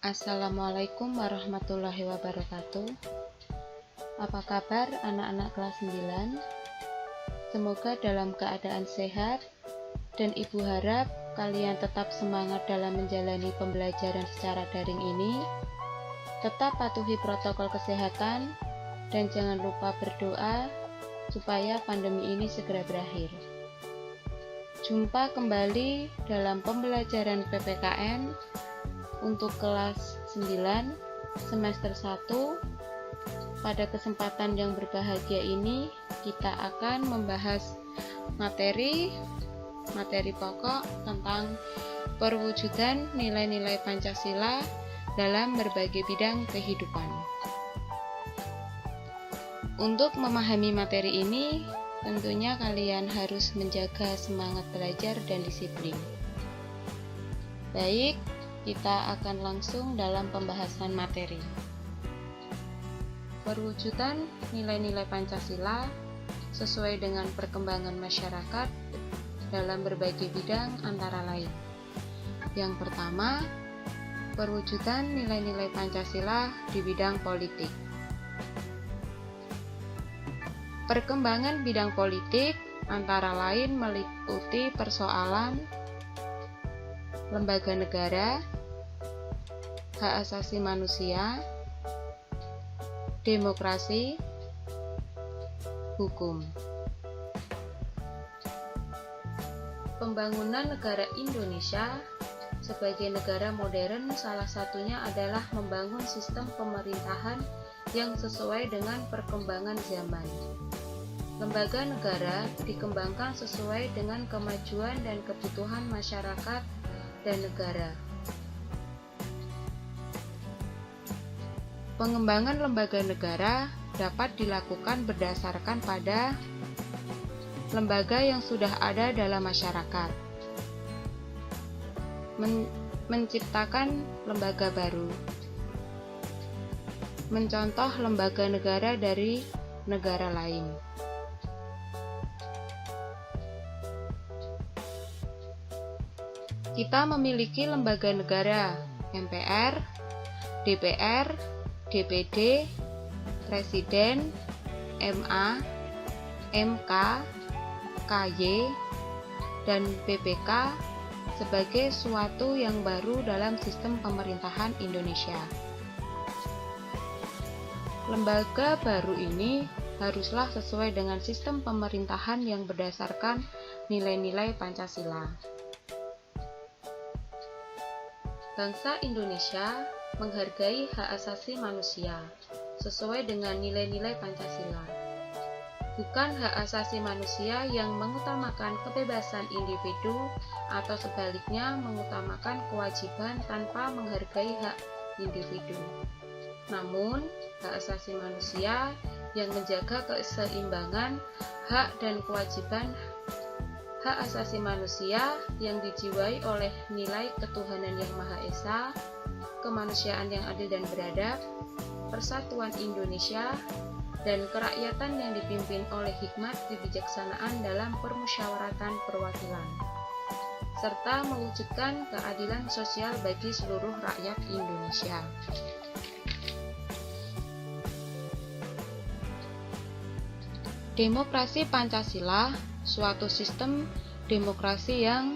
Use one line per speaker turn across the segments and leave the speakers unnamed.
Assalamualaikum warahmatullahi wabarakatuh. Apa kabar anak-anak kelas 9? Semoga dalam keadaan sehat dan Ibu harap kalian tetap semangat dalam menjalani pembelajaran secara daring ini. Tetap patuhi protokol kesehatan dan jangan lupa berdoa supaya pandemi ini segera berakhir. Jumpa kembali dalam pembelajaran PPKN untuk kelas 9 semester 1. Pada kesempatan yang berbahagia ini kita akan membahas materi pokok tentang perwujudan nilai-nilai Pancasila dalam berbagai bidang kehidupan. Untuk memahami materi ini, tentunya kalian harus menjaga semangat belajar dan disiplin. Baik, kita akan langsung dalam pembahasan materi. Perwujudan nilai-nilai Pancasila sesuai dengan perkembangan masyarakat dalam berbagai bidang antara lain. Yang pertama, perwujudan nilai-nilai Pancasila di bidang politik. Perkembangan bidang politik antara lain meliputi persoalan lembaga negara, hak asasi manusia, demokrasi, hukum. Pembangunan negara Indonesia sebagai negara modern salah satunya adalah membangun sistem pemerintahan yang sesuai dengan perkembangan zaman. Lembaga negara dikembangkan sesuai dengan kemajuan dan kebutuhan masyarakat dan negara. Pengembangan lembaga negara dapat dilakukan berdasarkan pada lembaga yang sudah ada dalam masyarakat. Menciptakan lembaga baru. Mencontoh lembaga negara dari negara lain. Kita memiliki lembaga negara, MPR, DPR, DPD, Presiden, MA, MK, KY, dan BPK sebagai suatu yang baru dalam sistem pemerintahan Indonesia. Lembaga baru ini haruslah sesuai dengan sistem pemerintahan yang berdasarkan nilai-nilai Pancasila. Bangsa Indonesia menghargai hak asasi manusia sesuai dengan nilai-nilai Pancasila. Bukan hak asasi manusia yang mengutamakan kebebasan individu atau sebaliknya mengutamakan kewajiban tanpa menghargai hak individu. Namun, hak asasi manusia yang menjaga keseimbangan hak dan kewajiban hak asasi manusia yang dijiwai oleh nilai ketuhanan yang Maha Esa, kemanusiaan yang adil dan beradab, persatuan Indonesia, dan kerakyatan yang dipimpin oleh hikmat kebijaksanaan dalam permusyawaratan perwakilan, serta mewujudkan keadilan sosial bagi seluruh rakyat Indonesia. Demokrasi Pancasila suatu sistem demokrasi yang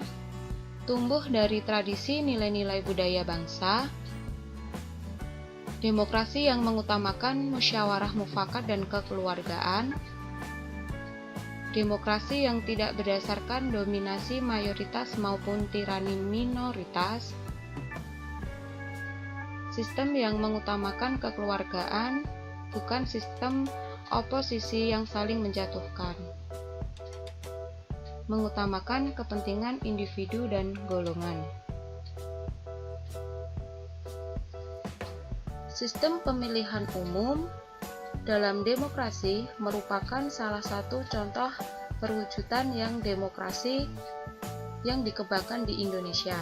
tumbuh dari tradisi nilai-nilai budaya bangsa, demokrasi yang mengutamakan musyawarah mufakat dan kekeluargaan, demokrasi yang tidak berdasarkan dominasi mayoritas maupun tirani minoritas, sistem yang mengutamakan kekeluargaan, bukan sistem oposisi yang saling menjatuhkan, mengutamakan kepentingan individu dan golongan. Sistem pemilihan umum dalam demokrasi merupakan salah satu contoh perwujudan yang demokrasi yang dikembangkan di Indonesia.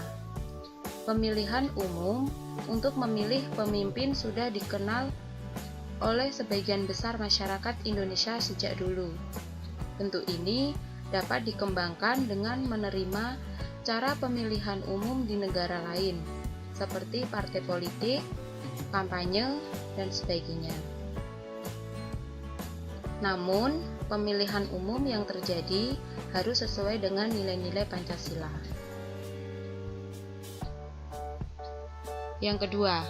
Pemilihan umum untuk memilih pemimpin sudah dikenal oleh sebagian besar masyarakat Indonesia sejak dulu. Bentuk ini dapat dikembangkan dengan menerima cara pemilihan umum di negara lain, seperti partai politik, kampanye, dan sebagainya. Namun, pemilihan umum yang terjadi harus sesuai dengan nilai-nilai Pancasila. Yang kedua,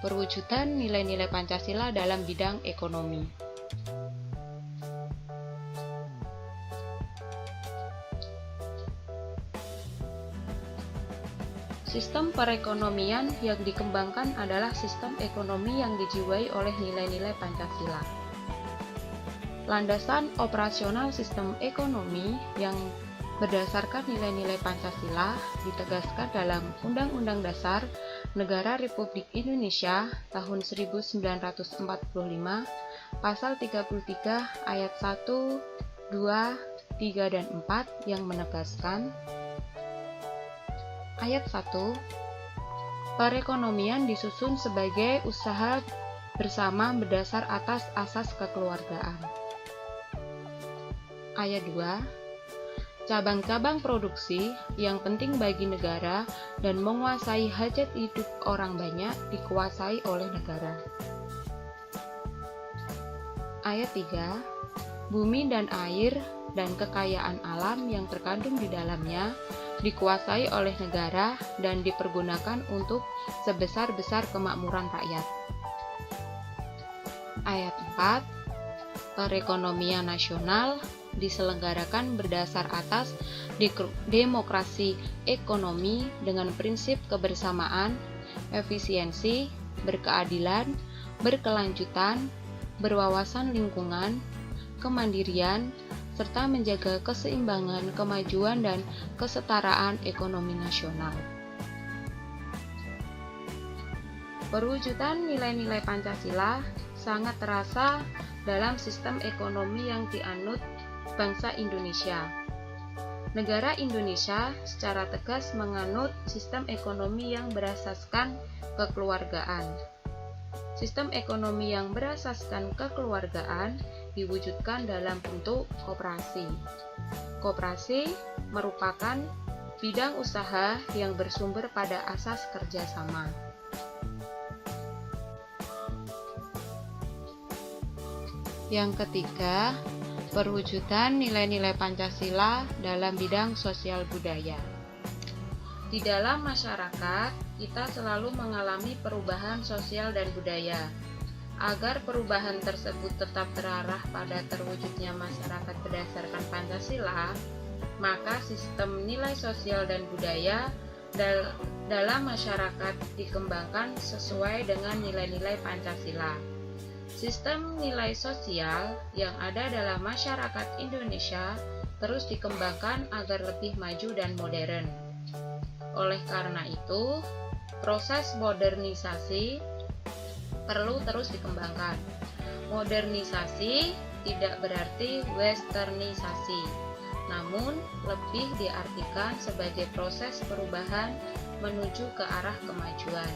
perwujudan nilai-nilai Pancasila dalam bidang ekonomi. Sistem perekonomian yang dikembangkan adalah sistem ekonomi yang dijiwai oleh nilai-nilai Pancasila. Landasan operasional sistem ekonomi yang berdasarkan nilai-nilai Pancasila ditegaskan dalam Undang-Undang Dasar Negara Republik Indonesia tahun 1945 pasal 33 ayat 1, 2, 3, dan 4 yang menegaskan ayat 1. Perekonomian disusun sebagai usaha bersama berdasar atas asas kekeluargaan. Ayat 2. Cabang-cabang produksi yang penting bagi negara dan menguasai hajat hidup orang banyak dikuasai oleh negara. Ayat 3. Bumi dan air dan kekayaan alam yang terkandung di dalamnya dikuasai oleh negara dan dipergunakan untuk sebesar-besar kemakmuran rakyat. Ayat 4. Perekonomian nasional diselenggarakan berdasar atas demokrasi ekonomi dengan prinsip kebersamaan, efisiensi, berkeadilan, berkelanjutan, berwawasan lingkungan, kemandirian, serta menjaga keseimbangan, kemajuan, dan kesetaraan ekonomi nasional. Perwujudan nilai-nilai Pancasila sangat terasa dalam sistem ekonomi yang dianut bangsa Indonesia. Negara Indonesia secara tegas menganut sistem ekonomi yang berasaskan kekeluargaan. Sistem ekonomi yang berasaskan kekeluargaan diwujudkan dalam bentuk koperasi. Koperasi merupakan bidang usaha yang bersumber pada asas kerjasama. Yang ketiga, perwujudan nilai-nilai Pancasila dalam bidang sosial budaya. Di dalam masyarakat, kita selalu mengalami perubahan sosial dan budaya. Agar perubahan tersebut tetap terarah pada terwujudnya masyarakat berdasarkan Pancasila, maka sistem nilai sosial dan budaya dalam masyarakat dikembangkan sesuai dengan nilai-nilai Pancasila. Sistem nilai sosial yang ada dalam masyarakat Indonesia terus dikembangkan agar lebih maju dan modern. Oleh karena itu, proses modernisasi perlu terus dikembangkan. Modernisasi tidak berarti westernisasi, namun lebih diartikan sebagai proses perubahan menuju ke arah kemajuan.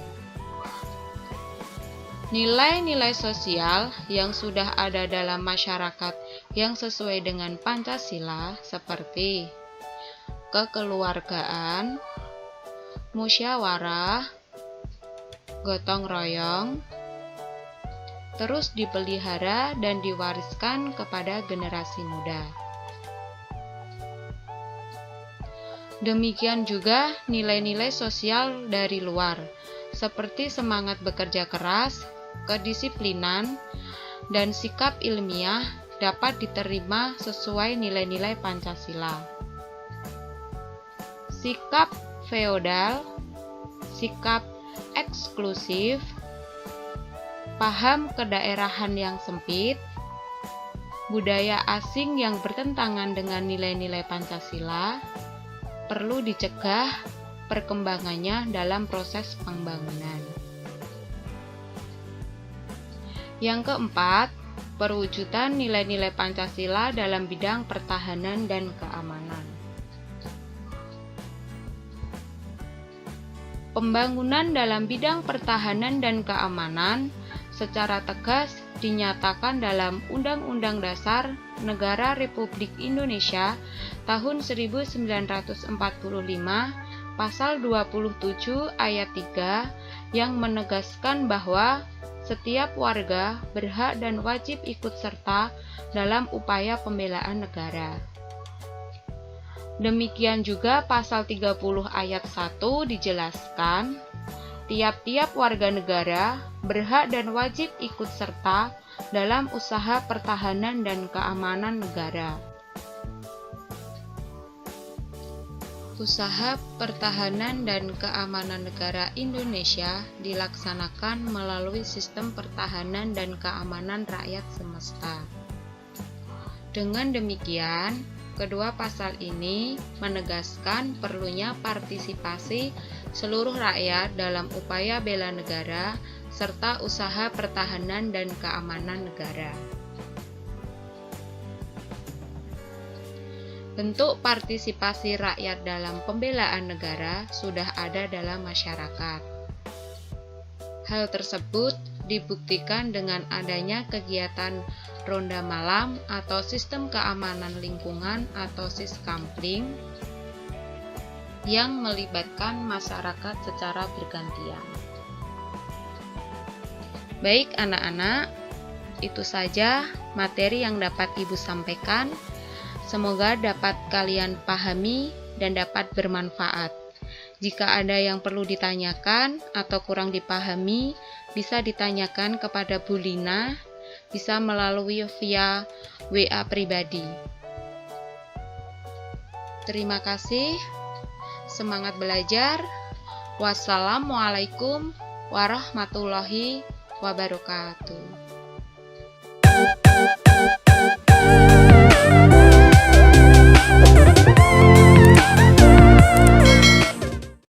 Nilai-nilai sosial yang sudah ada dalam masyarakat yang sesuai dengan Pancasila seperti kekeluargaan, musyawarah, gotong royong, terus dipelihara dan diwariskan kepada generasi muda. Demikian juga nilai-nilai sosial dari luar, seperti semangat bekerja keras, kedisiplinan, dan sikap ilmiah dapat diterima sesuai nilai-nilai Pancasila. Sikap feodal, sikap eksklusif, paham kedaerahan yang sempit, budaya asing yang bertentangan dengan nilai-nilai Pancasila perlu dicegah perkembangannya dalam proses pembangunan. Yang keempat, perwujudan nilai-nilai Pancasila dalam bidang pertahanan dan keamanan. Pembangunan dalam bidang pertahanan dan keamanan secara tegas dinyatakan dalam Undang-Undang Dasar Negara Republik Indonesia tahun 1945 pasal 27 ayat 3 yang menegaskan bahwa setiap warga berhak dan wajib ikut serta dalam upaya pembelaan negara. Demikian juga pasal 30 ayat 1 dijelaskan, tiap-tiap warga negara berhak dan wajib ikut serta dalam usaha pertahanan dan keamanan negara. Usaha pertahanan dan keamanan negara Indonesia dilaksanakan melalui sistem pertahanan dan keamanan rakyat semesta. Dengan demikian, kedua pasal ini menegaskan perlunya partisipasi seluruh rakyat dalam upaya bela negara serta usaha pertahanan dan keamanan negara. Bentuk partisipasi rakyat dalam pembelaan negara sudah ada dalam masyarakat. Hal tersebut dibuktikan dengan adanya kegiatan ronda malam atau sistem keamanan lingkungan atau Siskampling yang melibatkan masyarakat secara bergantian. Baik anak-anak, itu saja materi yang dapat Ibu sampaikan. Semoga dapat kalian pahami dan dapat bermanfaat. Jika ada yang perlu ditanyakan atau kurang dipahami, bisa ditanyakan kepada Bu Lina, bisa melalui via WA pribadi. Terima kasih. Semangat belajar. Wassalamualaikum warahmatullahi wabarakatuh.